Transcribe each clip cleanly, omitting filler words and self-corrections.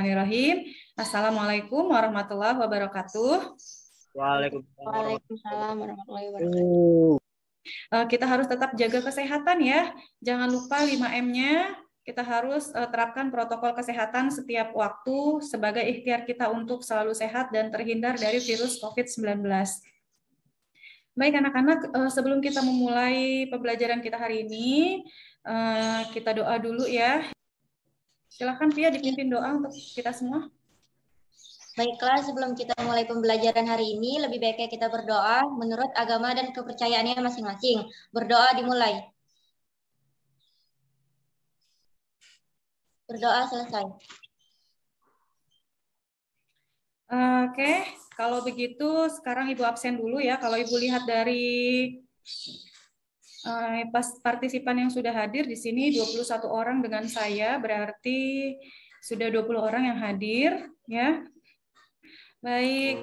Bismillahirrahmanirrahim. Assalamualaikum warahmatullahi wabarakatuh. Waalaikumsalam warahmatullahi wabarakatuh. Kita harus tetap jaga kesehatan ya. Jangan lupa 5M-nya. Kita harus terapkan protokol kesehatan setiap waktu sebagai ikhtiar kita untuk selalu sehat dan terhindar dari virus COVID-19. Baik anak-anak, sebelum kita memulai pembelajaran kita hari ini, kita doa dulu ya. Silakan Pia dipimpin doa untuk kita semua. Baiklah, sebelum kita mulai pembelajaran hari ini, lebih baiknya kita berdoa menurut agama dan kepercayaannya masing-masing. Berdoa dimulai. Berdoa selesai. Oke, kalau begitu sekarang Ibu absen dulu ya. Kalau Ibu lihat dari partisipan yang sudah hadir di sini 21 orang dengan saya, berarti sudah 20 orang yang hadir ya. Baik,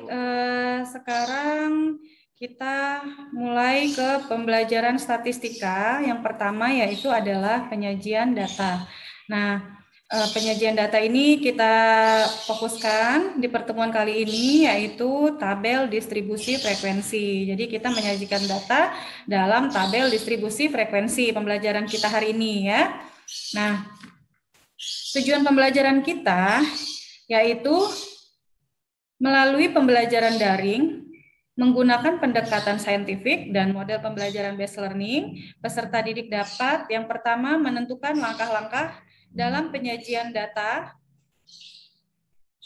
sekarang kita mulai ke pembelajaran statistika. Yang pertama yaitu adalah penyajian data. Nah, penyajian data ini kita fokuskan di pertemuan kali ini yaitu tabel distribusi frekuensi. Jadi kita menyajikan data dalam tabel distribusi frekuensi pembelajaran kita hari ini ya. Nah, tujuan pembelajaran kita yaitu melalui pembelajaran daring menggunakan pendekatan saintifik dan model pembelajaran based learning, peserta didik dapat yang pertama menentukan langkah-langkah dalam penyajian data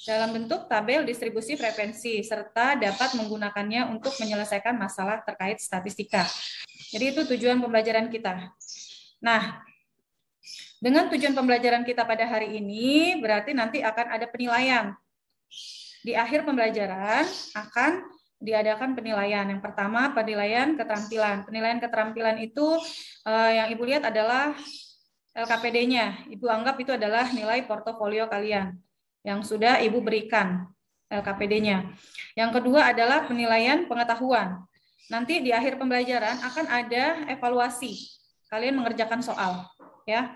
dalam bentuk tabel distribusi frekuensi, serta dapat menggunakannya untuk menyelesaikan masalah terkait statistika. Jadi itu tujuan pembelajaran kita. Nah, dengan tujuan pembelajaran kita pada hari ini, berarti nanti akan ada penilaian. Di akhir pembelajaran akan diadakan penilaian. Yang pertama, penilaian keterampilan. Penilaian keterampilan itu yang Ibu lihat adalah LKPD-nya. Ibu anggap itu adalah nilai portofolio kalian yang sudah Ibu berikan LKPD-nya. Yang kedua adalah penilaian pengetahuan. Nanti di akhir pembelajaran akan ada evaluasi. Kalian mengerjakan soal, ya.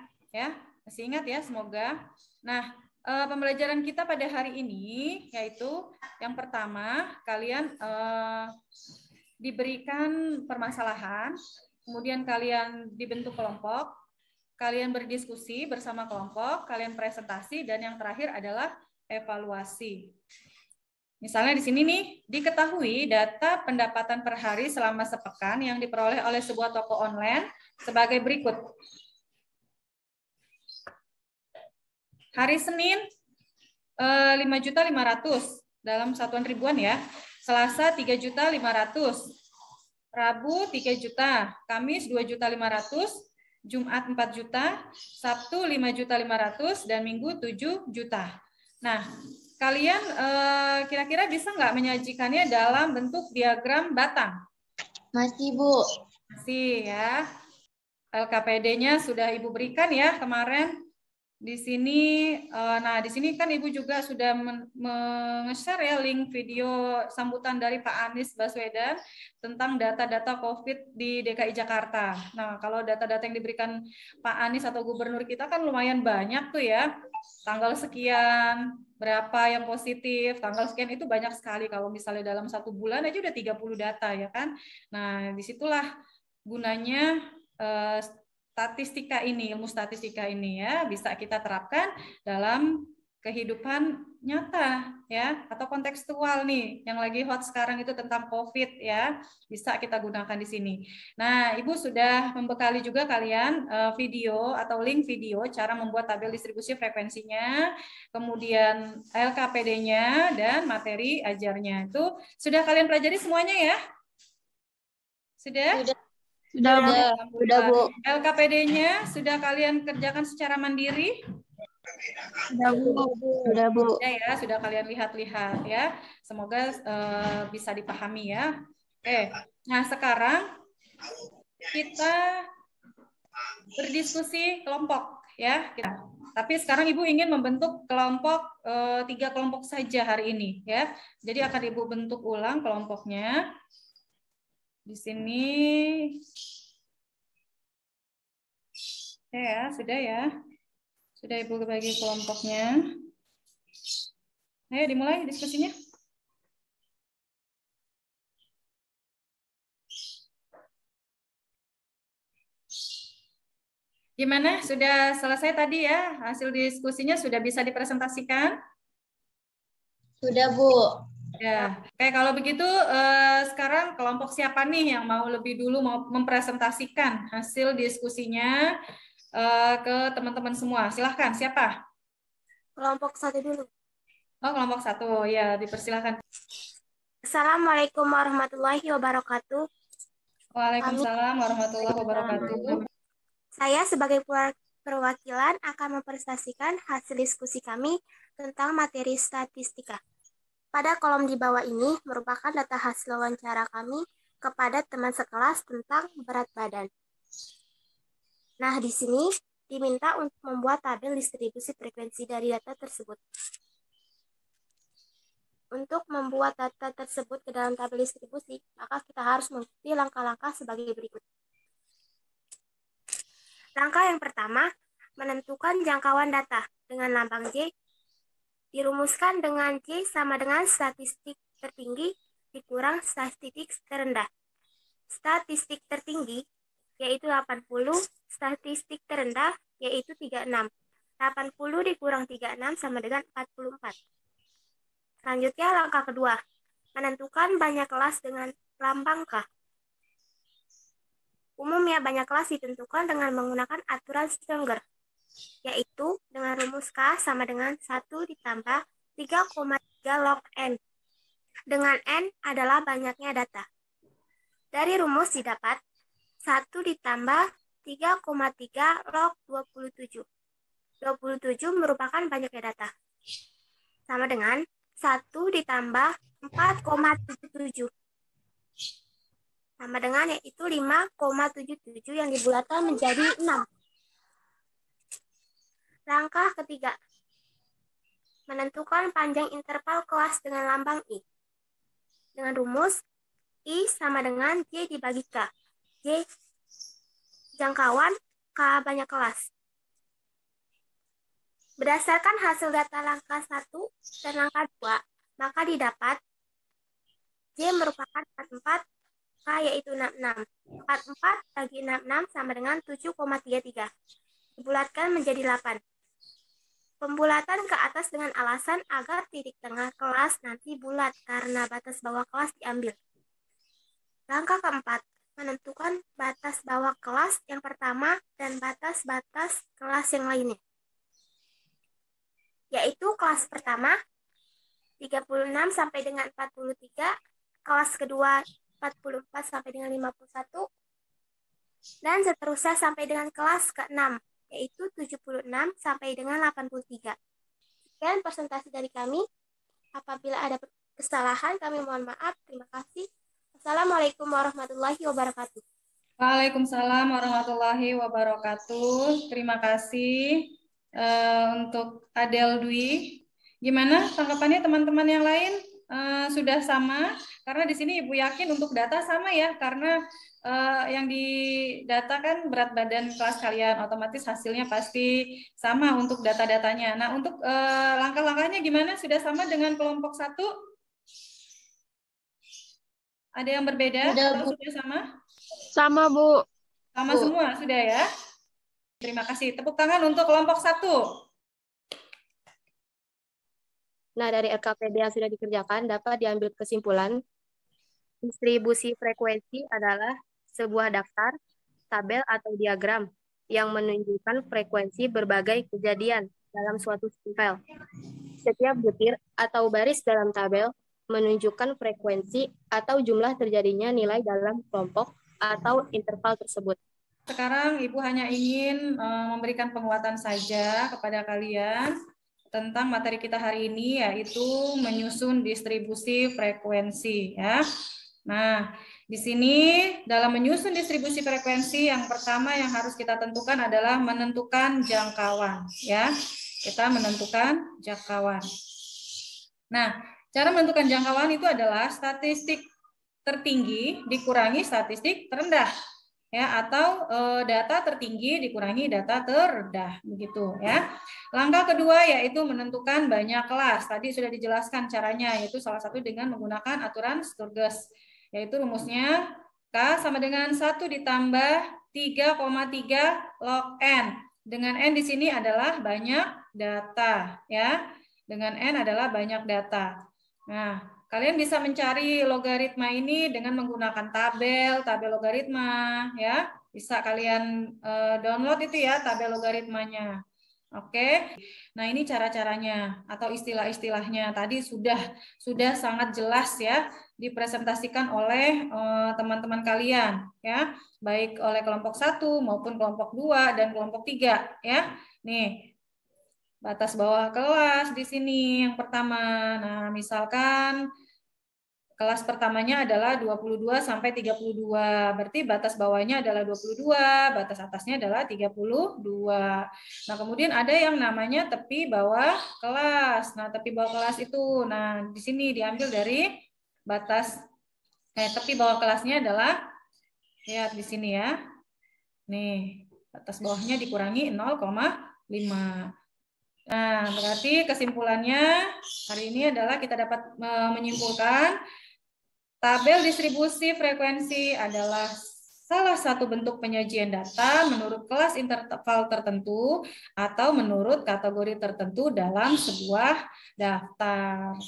Masih ingat ya, semoga. Nah, pembelajaran kita pada hari ini yaitu yang pertama, kalian diberikan permasalahan, kemudian kalian dibentuk kelompok, kalian berdiskusi bersama kelompok, kalian presentasi, dan yang terakhir adalah evaluasi. Misalnya di sini nih, diketahui data pendapatan per hari selama sepekan yang diperoleh oleh sebuah toko online sebagai berikut. Hari Senin 5.500.000 dalam satuan ribuan ya. Selasa 3.500.000, Rabu 3 juta, Kamis 2.500.000, Jumat 4 juta, Sabtu 5.500.000, dan Minggu 7 juta. Nah, kalian kira-kira bisa nggak menyajikannya dalam bentuk diagram batang? Masih, Bu. Masih ya. LKPD-nya sudah Ibu berikan ya kemarin. Di sini, nah di sini kan Ibu juga sudah meng-share ya link video sambutan dari Pak Anies Baswedan tentang data-data COVID di DKI Jakarta. Nah, kalau data-data yang diberikan Pak Anies atau gubernur kita kan lumayan banyak tuh ya. Tanggal sekian, berapa yang positif, tanggal sekian itu banyak sekali. Kalau misalnya dalam 1 bulan aja udah 30 data ya kan. Nah, disitulah gunanya statistika ini, ilmu statistika ini ya, bisa kita terapkan dalam kehidupan nyata ya, atau kontekstual nih, yang lagi hot sekarang itu tentang COVID ya, bisa kita gunakan di sini. Nah, Ibu sudah membekali juga kalian video atau link video cara membuat tabel distribusi frekuensinya, kemudian LKPD-nya dan materi ajarnya. Itu sudah kalian pelajari semuanya ya? Sudah? Sudah, Bu. LKPD-nya sudah kalian kerjakan secara mandiri? Sudah, Bu. Sudah, Bu. Ya, sudah kalian lihat-lihat ya. Semoga bisa dipahami ya. Oke. Nah, sekarang kita berdiskusi kelompok ya. Tapi sekarang Ibu ingin membentuk kelompok 3 kelompok saja hari ini ya. Jadi akan Ibu bentuk ulang kelompoknya. Di sini ya, sudah ya. Sudah Ibu bagi kelompoknya. Ayo dimulai diskusinya. Gimana? Sudah selesai tadi ya? Hasil diskusinya sudah bisa dipresentasikan? Sudah, Bu. Ya, kayak kalau begitu sekarang kelompok siapa nih yang mau lebih dulu mau mempresentasikan hasil diskusinya ke teman-teman semua? Silahkan, siapa? Kelompok 1 dulu. Oh, kelompok 1, ya dipersilahkan. Assalamualaikum warahmatullahi wabarakatuh. Waalaikumsalam warahmatullahi wabarakatuh. Saya sebagai perwakilan akan mempresentasikan hasil diskusi kami tentang materi statistika. Pada kolom di bawah ini merupakan data hasil wawancara kami kepada teman sekelas tentang berat badan. Nah, di sini diminta untuk membuat tabel distribusi frekuensi dari data tersebut. Untuk membuat data tersebut ke dalam tabel distribusi, maka kita harus mengikuti langkah-langkah sebagai berikut. Langkah yang pertama, menentukan jangkauan data dengan lambang J, dirumuskan dengan J sama dengan statistik tertinggi dikurang statistik terendah. Statistik tertinggi yaitu 80, statistik terendah yaitu 36. 80 dikurang 36 sama dengan 44. Selanjutnya langkah kedua, menentukan banyak kelas dengan lambang K. Umumnya banyak kelas ditentukan dengan menggunakan aturan Schrödinger, yaitu dengan rumus K sama dengan 1 ditambah 3,3 log N, dengan N adalah banyaknya data. Dari rumus didapat 1 ditambah 3,3 log 27. 27 merupakan banyaknya data. Sama dengan 1 ditambah 4,77. Sama dengan yaitu 5,77 yang dibulatkan menjadi 6. Langkah ketiga, menentukan panjang interval kelas dengan lambang I. Dengan rumus I sama dengan J dibagi K. J jangkauan, K banyak kelas. Berdasarkan hasil data langkah 1 dan langkah 2, maka didapat J merupakan 44, K yaitu 66. 44 bagi 66 sama dengan 7,33. Dibulatkan menjadi 8. Pembulatan ke atas dengan alasan agar titik tengah kelas nanti bulat karena batas bawah kelas diambil. Langkah keempat, menentukan batas bawah kelas yang pertama dan batas-batas kelas yang lainnya. Yaitu kelas pertama 36 sampai dengan 43, kelas kedua 44 sampai dengan 51, dan seterusnya sampai dengan kelas ke-6, yaitu 76 sampai dengan 83. Sekian presentasi dari kami. Apabila ada kesalahan, kami mohon maaf. Terima kasih. Assalamualaikum warahmatullahi wabarakatuh. Waalaikumsalam warahmatullahi wabarakatuh. Terima kasih untuk Adel Dwi. Gimana tanggapannya teman-teman yang lain? Sudah sama? Karena di sini Ibu yakin untuk data sama ya, karena yang didatakan berat badan kelas kalian, otomatis hasilnya pasti sama untuk data-datanya. Nah, untuk langkah-langkahnya gimana? Sudah sama dengan kelompok 1? Ada yang berbeda atau sudah sama? Sama, Bu. Sama semua sudah ya? Terima kasih. Tepuk tangan untuk kelompok 1. Nah, dari RKPD yang sudah dikerjakan dapat diambil kesimpulan distribusi frekuensi adalah sebuah daftar, tabel atau diagram yang menunjukkan frekuensi berbagai kejadian dalam suatu sampel. Setiap butir atau baris dalam tabel menunjukkan frekuensi atau jumlah terjadinya nilai dalam kelompok atau interval tersebut. Sekarang Ibu hanya ingin memberikan penguatan saja kepada kalian tentang materi kita hari ini, yaitu menyusun distribusi frekuensi ya. Nah, di sini dalam menyusun distribusi frekuensi yang pertama yang harus kita tentukan adalah menentukan jangkauan ya. Kita menentukan jangkauan. Nah, cara menentukan jangkauan itu adalah statistik tertinggi dikurangi statistik terendah. ya, atau data tertinggi dikurangi data terendah, begitu ya. Langkah kedua yaitu menentukan banyak kelas. Tadi sudah dijelaskan caranya, yaitu salah satu dengan menggunakan aturan Sturges, yaitu rumusnya K sama dengan 1 ditambah 3,3 log N. Dengan N di sini adalah banyak data, ya. Dengan N adalah banyak data. Nah, kalian bisa mencari logaritma ini dengan menggunakan tabel logaritma, ya. Bisa kalian download itu ya, tabel logaritmanya. Oke. Nah, ini cara-caranya atau istilah-istilahnya tadi sudah sangat jelas ya dipresentasikan oleh teman-teman kalian ya, baik oleh kelompok 1 maupun kelompok 2 dan kelompok 3 ya. Nih, batas bawah kelas di sini yang pertama. Nah, misalkan kelas pertamanya adalah 22 sampai 32. Berarti batas bawahnya adalah 22, batas atasnya adalah 32. Nah, kemudian ada yang namanya tepi bawah kelas. Nah, tepi bawah kelas itu, nah di sini diambil dari batas tepi bawah kelasnya adalah, lihat di sini ya. Nih, batas bawahnya dikurangi 0,5. Nah, berarti kesimpulannya hari ini adalah kita dapat menyimpulkan tabel distribusi frekuensi adalah salah satu bentuk penyajian data menurut kelas interval tertentu atau menurut kategori tertentu dalam sebuah daftar.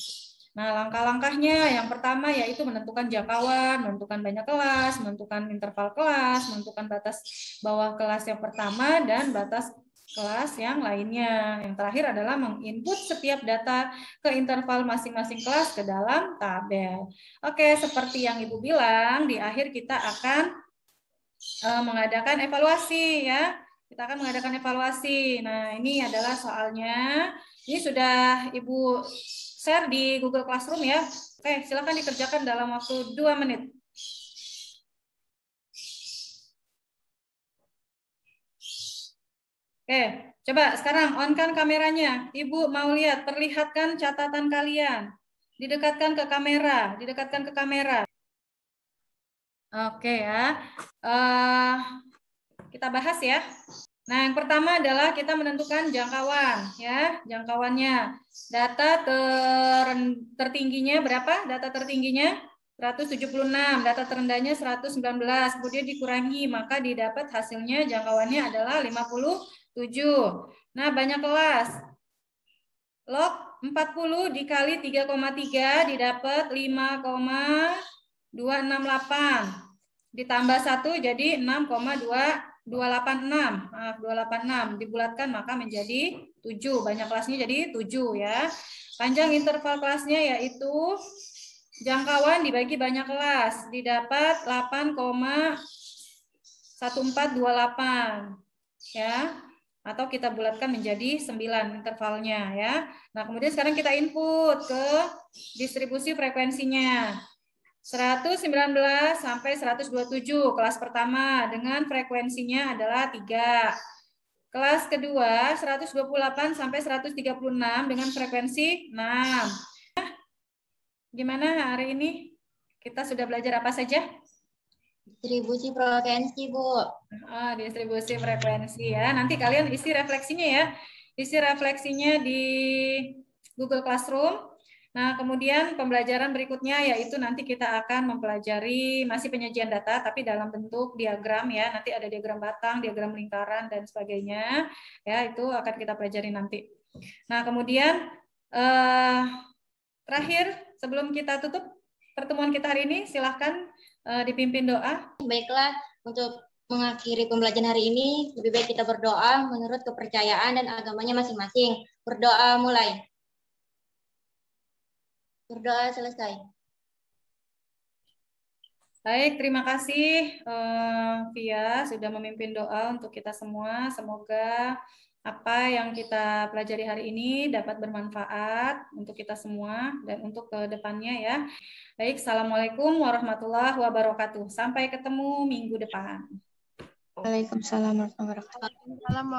Nah, langkah-langkahnya yang pertama yaitu menentukan jangkauan, menentukan banyak kelas, menentukan interval kelas, menentukan batas bawah kelas yang pertama dan batas kelas yang lainnya. Yang terakhir adalah menginput setiap data ke interval masing-masing kelas ke dalam tabel. Oke, seperti yang Ibu bilang, di akhir kita akan mengadakan evaluasi ya. Kita akan mengadakan evaluasi. Nah, ini adalah soalnya. Ini sudah Ibu share di Google Classroom ya. Oke, silakan dikerjakan dalam waktu 2 menit. Oke, coba sekarang on-kan kameranya. Ibu mau lihat, perlihatkan catatan kalian. Didekatkan ke kamera, didekatkan ke kamera. Oke ya. Kita bahas ya. Nah, yang pertama adalah kita menentukan jangkauan ya, jangkauannya. Data tertingginya berapa? Data tertingginya 176, data terendahnya 119, kemudian dikurangi, maka didapat hasilnya jangkauannya adalah 57. Nah, banyak kelas. Log 40 dikali 3,3 didapat 5,268. Ditambah 1 jadi 6,286. Maaf, 286 dibulatkan maka menjadi 7. Banyak kelasnya jadi 7 ya. Panjang interval kelasnya yaitu jangkauan dibagi banyak kelas didapat 8,1428 ya, atau kita bulatkan menjadi 9 intervalnya ya. Nah, kemudian sekarang kita input ke distribusi frekuensinya. 119 sampai 127 kelas pertama dengan frekuensinya adalah 3. Kelas kedua 128 sampai 136 dengan frekuensi 6. Gimana hari ini? Kita sudah belajar apa saja? Distribusi frekuensi, Bu. Distribusi frekuensi ya. Nanti kalian isi refleksinya ya. Isi refleksinya di Google Classroom. Nah, kemudian pembelajaran berikutnya yaitu nanti kita akan mempelajari masih penyajian data tapi dalam bentuk diagram ya. Nanti ada diagram batang, diagram lingkaran dan sebagainya. Ya, itu akan kita pelajari nanti. Nah, kemudian terakhir sebelum kita tutup pertemuan kita hari ini, silahkan dipimpin doa. Baiklah, untuk mengakhiri pembelajaran hari ini, lebih baik kita berdoa menurut kepercayaan dan agamanya masing-masing. Berdoa mulai. Berdoa selesai. Baik, terima kasih Via sudah memimpin doa untuk kita semua. Semoga apa yang kita pelajari hari ini dapat bermanfaat untuk kita semua dan untuk ke depannya ya. Baik, Assalamualaikum warahmatullahi wabarakatuh. Sampai ketemu minggu depan. Waalaikumsalam warahmatullahi wabarakatuh.